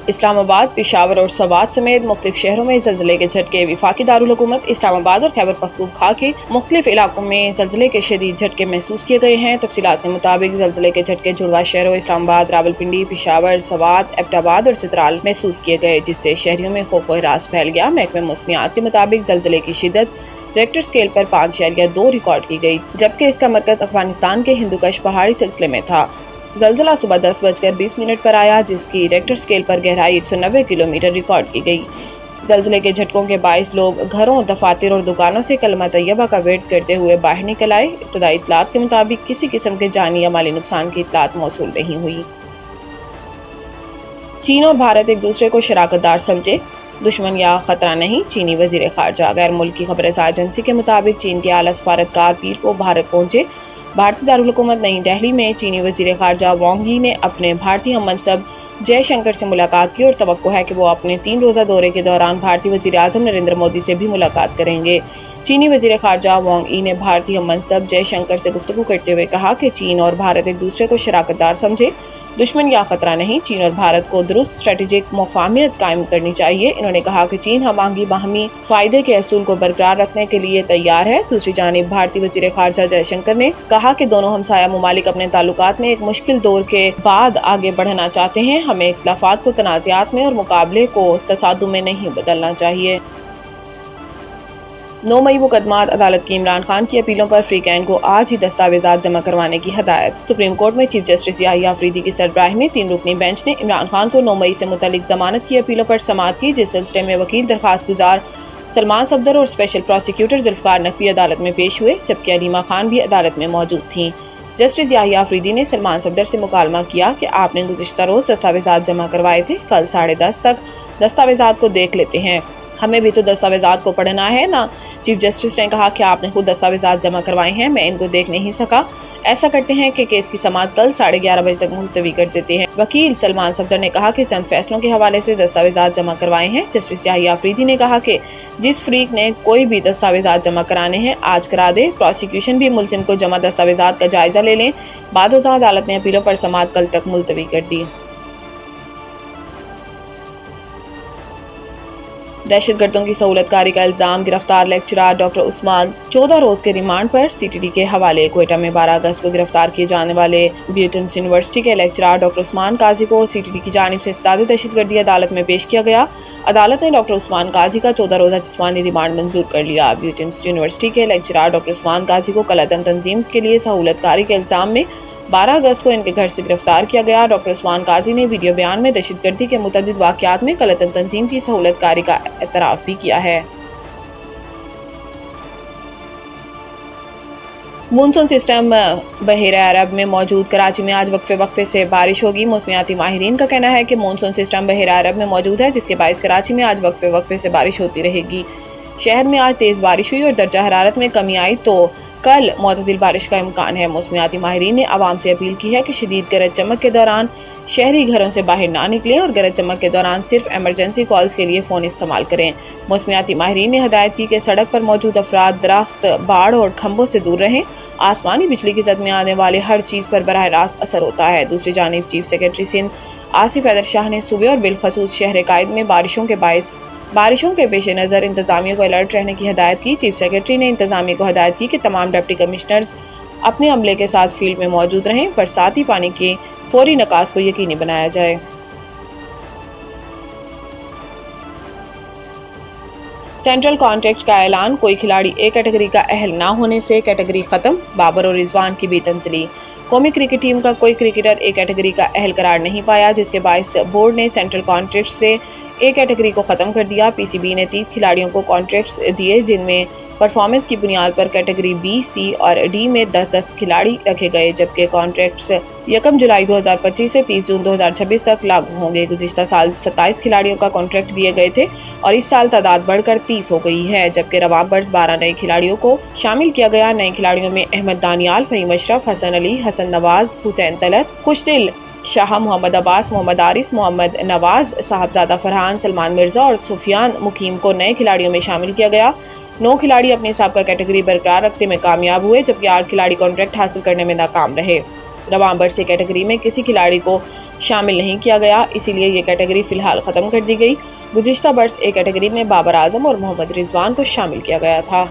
اسلام آباد، پشاور اور سوات سمیت مختلف شہروں میں زلزلے کے جھٹکے۔ وفاقی دارالحکومت اسلام آباد اور خیبر پختونخوا کے مختلف علاقوں میں زلزلے کے شدید جھٹکے محسوس کیے گئے ہیں۔ تفصیلات کے مطابق زلزلے کے جھٹکے جڑواں شہروں اسلام آباد، راولپنڈی، پشاور، سوات، ایبٹ آباد اور چترال محسوس کیے گئے، جس سے شہریوں میں خوف و ہراس پھیل گیا۔ محکمہ موسمیات کے مطابق زلزلے کی شدت ریکٹر اسکیل پر 5.2 ریکارڈ کی گئی، جبکہ اس کا مرکز افغانستان کے ہندوکش پہاڑی سلسلے میں تھا۔ زلزلہ صبح 10:20 پر آیا، جس کی ریکٹر اسکیل پر گہرائی 190 کلومیٹر ریکارڈ کی گئی۔ زلزلے کے جھٹکوں کے باعث لوگ گھروں، دفاتر اور دکانوں سے کلمہ طیبہ کا ورد کرتے ہوئے باہر نکل آئے۔ ابتدائی اطلاعات کے مطابق کسی قسم کے جانی یا مالی نقصان کی اطلاعات موصول نہیں ہوئی۔ چین اور بھارت ایک دوسرے کو شراکت دار سمجھے، دشمن یا خطرہ نہیں، چینی وزیر خارجہ۔ غیر ملکی خبر رساں ایجنسی کے مطابق چین کے اعلیٰ سفارتکار پیر کو بھارت پہنچے۔ بھارتی دارالحکومت نئی دہلی میں چینی وزیر خارجہ وانگ ای نے اپنے بھارتی ہم منصب جے شنکر سے ملاقات کی اور توقع ہے کہ وہ اپنے 3 روزہ دورے کے دوران بھارتی وزیر اعظم نریندر مودی سے بھی ملاقات کریں گے۔ چینی وزیر خارجہ وانگ ای نے بھارتی ہم منصب جے شنکر سے گفتگو کرتے ہوئے کہا کہ چین اور بھارت ایک دوسرے کو شراکت دار سمجھے، دشمن یا خطرہ نہیں۔ چین اور بھارت کو درست اسٹریٹجک مفاہمت قائم کرنی چاہیے۔ انہوں نے کہا کہ چین ہم آہنگی، باہمی فائدے کے اصول کو برقرار رکھنے کے لیے تیار ہے۔ دوسری جانب بھارتی وزیر خارجہ جے شنکر نے کہا کہ دونوں ہمسایہ ممالک اپنے تعلقات میں ایک مشکل دور کے بعد آگے بڑھنا چاہتے ہیں۔ ہمیں اختلافات کو تنازعات میں اور مقابلے کو تصادم میں نہیں بدلنا چاہیے۔ 9 مئی مقدمات عدالت کی عمران خان کی اپیلوں پر فریقین کو آج ہی دستاویزات جمع کروانے کی ہدایت۔ سپریم کورٹ میں چیف جسٹس یحییٰ آفریدی کی سربراہی میں 3 رکنی بینچ نے عمران خان کو 9 مئی سے متعلق ضمانت کی اپیلوں پر سماعت کی، جس سلسلے میں وکیل درخواست گزار سلمان صفدر اور اسپیشل پروسیکیوٹر ذوالفقار نقوی عدالت میں پیش ہوئے، جبکہ علیمہ خان بھی عدالت میں موجود تھیں۔ جسٹس یحییٰ آفریدی نے سلمان صفدر سے مکالمہ کیا کہ آپ نے گزشتہ روز دستاویزات جمع کروائے تھے، کل 10:30 تک دستاویزات کو دیکھ لیتے ہیں، ہمیں بھی تو دستاویزات کو پڑھنا ہے نا۔ چیف جسٹس نے کہا کہ آپ نے خود دستاویزات جمع کروائے ہیں، میں ان کو دیکھ نہیں سکا۔ ایسا کرتے ہیں کہ کیس کی سماعت کل 11:30 بجے تک ملتوی کر دیتے ہیں۔ وکیل سلمان صفدر نے کہا کہ چند فیصلوں کے حوالے سے دستاویزات جمع کروائے ہیں۔ جسٹس یحییٰ آفریدی نے کہا کہ جس فریق نے کوئی بھی دستاویزات جمع کرانے ہیں آج کرا دے۔ پروسیکیوشن بھی ملزم کو جمع دستاویزات کا جائزہ لے لیں۔ بعد ازاں عدالت نے اپیلوں پر سماعت کل تک ملتوی کر دی۔ دہشت گردوں کی سہولت کاری کا الزام، گرفتار لیکچرار ڈاکٹر عثمان 14 روز کے ریمانڈ پر CTD کے حوالے۔ کوئٹہ میں 12 اگست کو گرفتار کیے جانے والے بیوٹنس یونیورسٹی کے لیکچرار ڈاکٹر عثمان قاضی کو CTD کی جانب سے استداد دہشت گردی عدالت میں پیش کیا گیا۔ عدالت نے ڈاکٹر عثمان قاضی کا 14 روزہ جسمانی ریمانڈ منظور کر لیا۔ بیوٹنس یونیورسٹی کے لیکچرار ڈاکٹر عثمان قاضی کو قلعہ تنظیم کے لیے سہولت کاری کے الزام میں 12 اگست کو ان کے گھر سے گرفتار کیا گیا۔ ڈاکٹر عثمان قاضی نے ویڈیو بیان میں دہشت گردی کے متعدد واقعات میں قلعہ تنظیم کی سہولت کاری کا اعتراف بھی کیا ہے۔ مونسون سسٹم بحیرہ عرب میں موجود، کراچی میں آج وقفے سے بارش ہوگی۔ موسمیاتی ماہرین کا کہنا ہے کہ مونسون سسٹم بحیرہ عرب میں موجود ہے، جس کے باعث کراچی میں آج وقفے سے بارش ہوتی رہے گی۔ شہر میں آج تیز بارش ہوئی اور درجہ حرارت میں کمی آئی، تو کل معتدل بارش کا امکان ہے۔ موسمیاتی ماہرین نے عوام سے اپیل کی ہے کہ شدید گرج چمک کے دوران شہری گھروں سے باہر نہ نکلیں اور گرج چمک کے دوران صرف ایمرجنسی کالز کے لیے فون استعمال کریں۔ موسمیاتی ماہرین نے ہدایت کی کہ سڑک پر موجود افراد درخت، باڑ اور کھمبوں سے دور رہیں۔ آسمانی بجلی کی زد میں آنے والے ہر چیز پر براہ راست اثر ہوتا ہے۔ دوسری جانب چیف سیکرٹری سندھ آصف حیدر شاہ نے صوبے اور بالخصوص شہر قائد میں بارشوں کے پیش نظر انتظامیہ کو الرٹ رہنے کی ہدایت کی۔ چیف سیکرٹری نے انتظامیہ کو ہدایت کی کہ تمام ڈپٹی کمشنرز اپنے عملے کے ساتھ فیلڈ میں موجود رہیں، برساتی پانی کے فوری نکاس کو یقینی بنایا جائے۔ سینٹرل کانٹریکٹ کا اعلان، کوئی کھلاڑی اے کیٹیگری کا اہل نہ ہونے سے کیٹیگری ختم، بابر اور رضوان کی بھی تنزلی۔ قومی کرکٹ ٹیم کا کوئی کرکٹر اے کیٹیگری کا اہل قرار نہیں پایا، جس کے باعث بورڈ نے سینٹرل کانٹریکٹ سے اے کیٹیگری کو ختم کر دیا۔ PCB نے 30 کھلاڑیوں کو کانٹریکٹس دیے، جن میں پرفارمنس کی بنیاد پر کیٹیگری B، C اور D میں 10 کھلاڑی رکھے گئے، جبکہ کانٹریکٹس 1 جولائی 2025 سے 30 جون 2026 تک لاگو ہوں گے۔ گزشتہ سال 27 کھلاڑیوں کا کانٹریکٹ دیے گئے تھے اور اس سال تعداد بڑھ کر 30 ہو گئی ہے، جبکہ رواں برس 12 نئے کھلاڑیوں کو شامل کیا گیا۔ نئے کھلاڑیوں میں احمد دانیال، فہیم اشرف، حسن علی، حسن نواز، حسین طلعت، خوشدل شاہ، محمد عباس، محمد عارث، محمد نواز، صاحبزادہ فرحان، سلمان مرزا اور سفیان مقیم کو نئے کھلاڑیوں میں شامل کیا گیا۔ 9 کھلاڑی اپنی سابقہ کیٹیگری برقرار رکھنے میں کامیاب ہوئے، جبکہ 8 کھلاڑی کانٹریکٹ حاصل کرنے میں ناکام رہے۔ رواں برس سے کیٹیگری میں کسی کھلاڑی کو شامل نہیں کیا گیا، اسی لیے یہ کیٹیگری فی الحال ختم کر دی گئی۔ گزشتہ برس ایک کیٹیگری میں بابر اعظم اور محمد رضوان کو شامل کیا گیا تھا۔